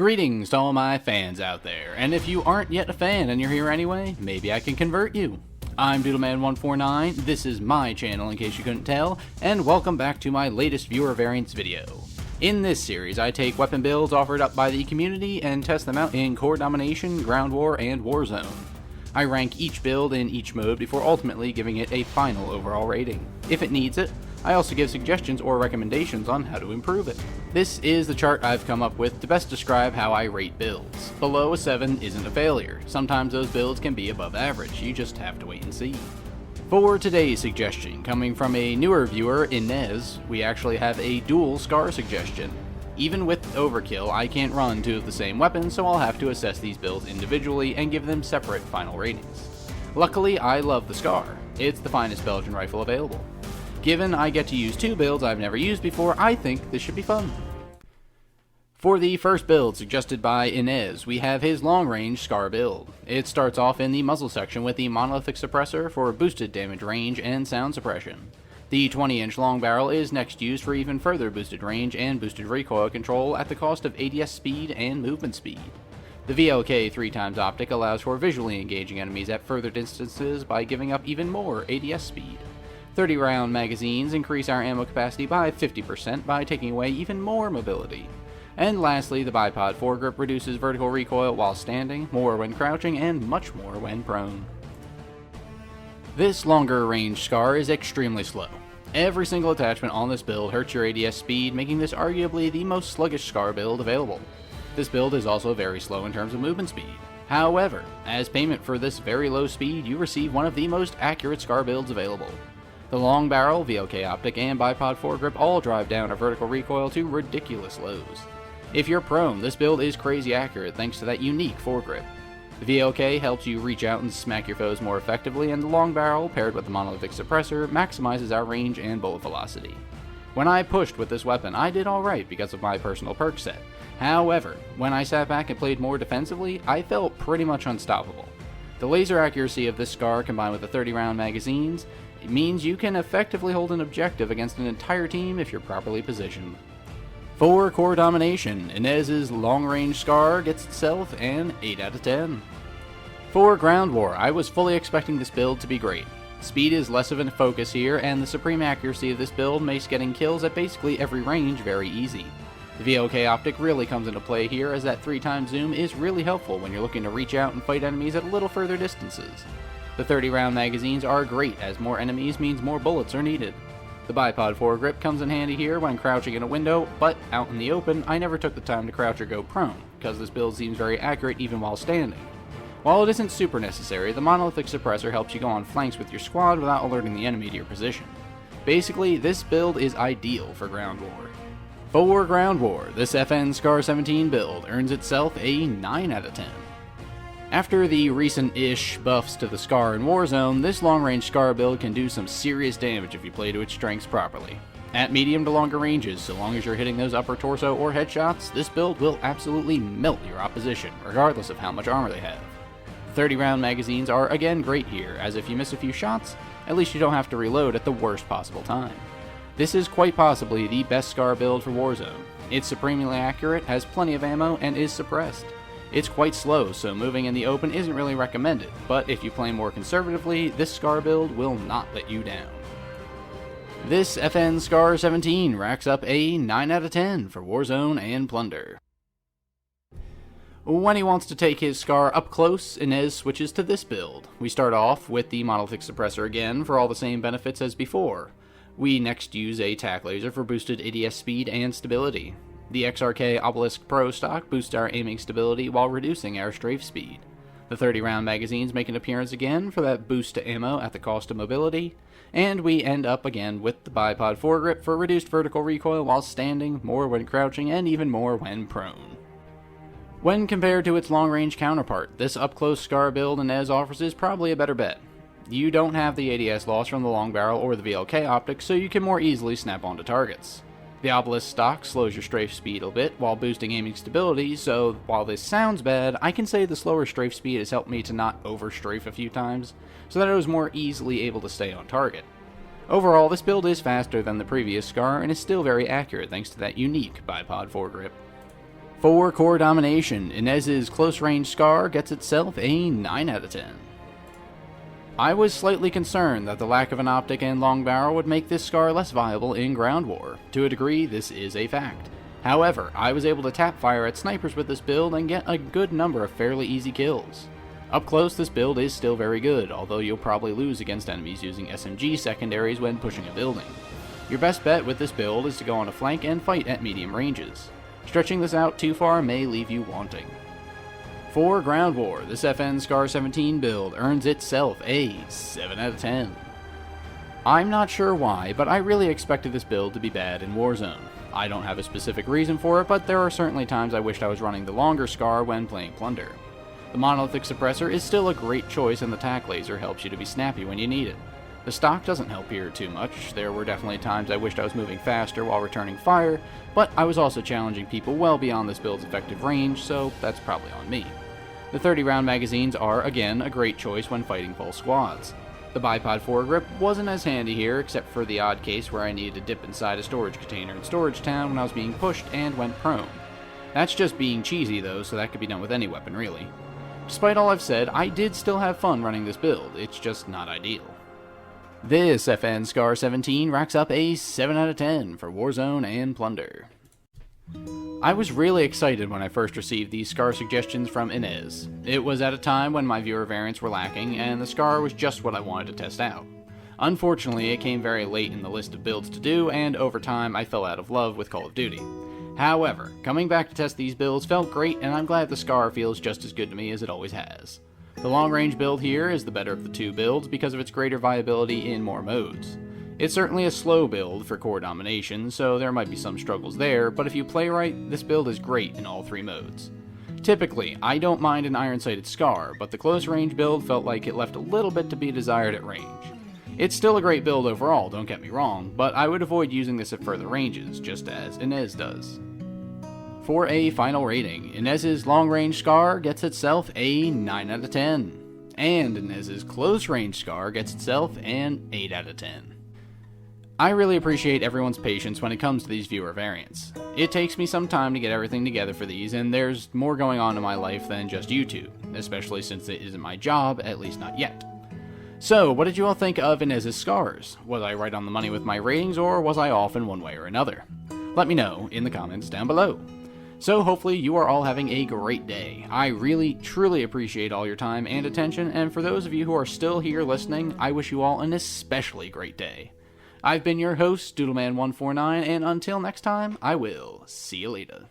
Greetings to all my fans out there, and if you aren't yet a fan and you're here anyway, maybe I can convert you. I'm Doodleman149, this is my channel in case you couldn't tell, and welcome back to my latest viewer variants video. In this series, I take weapon builds offered up by the community and test them out in Core Domination, Ground War, and Warzone. I rank each build in each mode before ultimately giving it a final overall rating. If it needs it, I also give suggestions or recommendations on how to improve it. This is the chart I've come up with to best describe how I rate builds. Below a 7 isn't a failure. Sometimes those builds can be above average, you just have to wait and see. For today's suggestion, coming from a newer viewer, Enes, we actually have a dual scar suggestion. Even with overkill, I can't run two of the same weapons, so I'll have to assess these builds individually and give them separate final ratings. Luckily, I love the Scar. It's the finest Belgian rifle available. Given I get to use two builds I've never used before, I think this should be fun. For the first build suggested by Enes, we have his long-range Scar build. It starts off in the muzzle section with the monolithic suppressor for boosted damage range and sound suppression. The 20-inch long barrel is next used for even further boosted range and boosted recoil control at the cost of ADS speed and movement speed. The VLK 3x optic allows for visually engaging enemies at further distances by giving up even more ADS speed. 30-round magazines increase our ammo capacity by 50% by taking away even more mobility. And lastly, the bipod foregrip reduces vertical recoil while standing, more when crouching, and much more when prone. This longer range Scar is extremely slow. Every single attachment on this build hurts your ADS speed, making this arguably the most sluggish Scar build available. This build is also very slow in terms of movement speed. However, as payment for this very low speed, you receive one of the most accurate Scar builds available. The long barrel, VLK optic, and bipod foregrip all drive down a vertical recoil to ridiculous lows. If you're prone, this build is crazy accurate thanks to that unique foregrip. The VLK helps you reach out and smack your foes more effectively, and the long barrel, paired with the monolithic suppressor, maximizes our range and bullet velocity. When I pushed with this weapon, I did alright because of my personal perk set. However, when I sat back and played more defensively, I felt pretty much unstoppable. The laser accuracy of this Scar combined with the 30-round magazines, it means you can effectively hold an objective against an entire team if you're properly positioned. For Core Domination, Enes's long-range Scar gets itself an 8 out of 10. For Ground War, I was fully expecting this build to be great. Speed is less of a focus here, and the supreme accuracy of this build makes getting kills at basically every range very easy. The VLK optic really comes into play here, as that 3x zoom is really helpful when you're looking to reach out and fight enemies at a little further distances. The 30-round magazines are great, as more enemies means more bullets are needed. The bipod foregrip comes in handy here when crouching in a window, but out in the open, I never took the time to crouch or go prone, because this build seems very accurate even while standing. While it isn't super necessary, the monolithic suppressor helps you go on flanks with your squad without alerting the enemy to your position. Basically, this build is ideal for Ground War. For Ground War, this FN Scar 17 build earns itself a 9 out of 10. After the recent-ish buffs to the Scar in Warzone, this long-range Scar build can do some serious damage if you play to its strengths properly. At medium to longer ranges, so long as you're hitting those upper torso or headshots, this build will absolutely melt your opposition, regardless of how much armor they have. The 30-round magazines are again great here, as if you miss a few shots, at least you don't have to reload at the worst possible time. This is quite possibly the best Scar build for Warzone. It's supremely accurate, has plenty of ammo, and is suppressed. It's quite slow, so moving in the open isn't really recommended, but if you play more conservatively, this Scar build will not let you down. This FN Scar 17 racks up a 9 out of 10 for Warzone and Plunder. When he wants to take his Scar up close, Enes switches to this build. We start off with the monolithic suppressor again for all the same benefits as before. We next use a tac laser for boosted ADS speed and stability. The XRK Obelisk Pro stock boosts our aiming stability while reducing our strafe speed. The 30-round magazines make an appearance again for that boost to ammo at the cost of mobility, and we end up again with the bipod foregrip for reduced vertical recoil while standing, more when crouching, and even more when prone. When compared to its long-range counterpart, this up-close Scar build Enes offers is probably a better bet. You don't have the ADS loss from the long barrel or the VLK optic, so you can more easily snap onto targets. The Obelisk stock slows your strafe speed a bit while boosting aiming stability, so while this sounds bad, I can say the slower strafe speed has helped me to not over-strafe a few times, so that I was more easily able to stay on target. Overall, this build is faster than the previous Scar and is still very accurate thanks to that unique bipod foregrip. For core domination, Enes's close range scar gets itself a 9 out of 10. I was slightly concerned that the lack of an optic and long barrel would make this scar less viable in ground war. To a degree, this is a fact. However, I was able to tap fire at snipers with this build and get a good number of fairly easy kills. Up close, this build is still very good, although you'll probably lose against enemies using SMG secondaries when pushing a building. Your best bet with this build is to go on a flank and fight at medium ranges. Stretching this out too far may leave you wanting. For ground war, this FN Scar 17 build earns itself a 7 out of 10. I'm not sure why, but I really expected this build to be bad in Warzone. I don't have a specific reason for it, but there are certainly times I wished I was running the longer Scar when playing Plunder. The monolithic suppressor is still a great choice, and the tac laser helps you to be snappy when you need it. The stock doesn't help here too much. There were definitely times I wished I was moving faster while returning fire, but I was also challenging people well beyond this build's effective range, so that's probably on me. The 30-round magazines are, again, a great choice when fighting full squads. The bipod foregrip wasn't as handy here, except for the odd case where I needed to dip inside a storage container in Storage Town when I was being pushed and went prone. That's just being cheesy though, so that could be done with any weapon really. Despite all I've said, I did still have fun running this build, it's just not ideal. This FN Scar 17 racks up a 7 out of 10 for Warzone and Plunder. I was really excited when I first received these Scar suggestions from Enes. It was at a time when my viewer variants were lacking, and the Scar was just what I wanted to test out. Unfortunately, it came very late in the list of builds to do, and over time I fell out of love with Call of Duty. However, coming back to test these builds felt great, and I'm glad the Scar feels just as good to me as it always has. The long-range build here is the better of the two builds because of its greater viability in more modes. It's certainly a slow build for core domination, so there might be some struggles there, but if you play right, this build is great in all three modes. Typically, I don't mind an iron-sighted Scar, but the close-range build felt like it left a little bit to be desired at range. It's still a great build overall, don't get me wrong, but I would avoid using this at further ranges, just as Enes does. For a final rating, Enes's long-range Scar gets itself a 9 out of 10, and Enes's close-range Scar gets itself an 8 out of 10. I really appreciate everyone's patience when it comes to these viewer variants. It takes me some time to get everything together for these, and there's more going on in my life than just YouTube, especially since it isn't my job, at least not yet. So, what did you all think of Enes's Scars? Was I right on the money with my ratings, or was I off in one way or another? Let me know in the comments down below. So hopefully you are all having a great day. I really, truly appreciate all your time and attention, and for those of you who are still here listening, I wish you all an especially great day. I've been your host, Doodleman149, and until next time, I will see you later.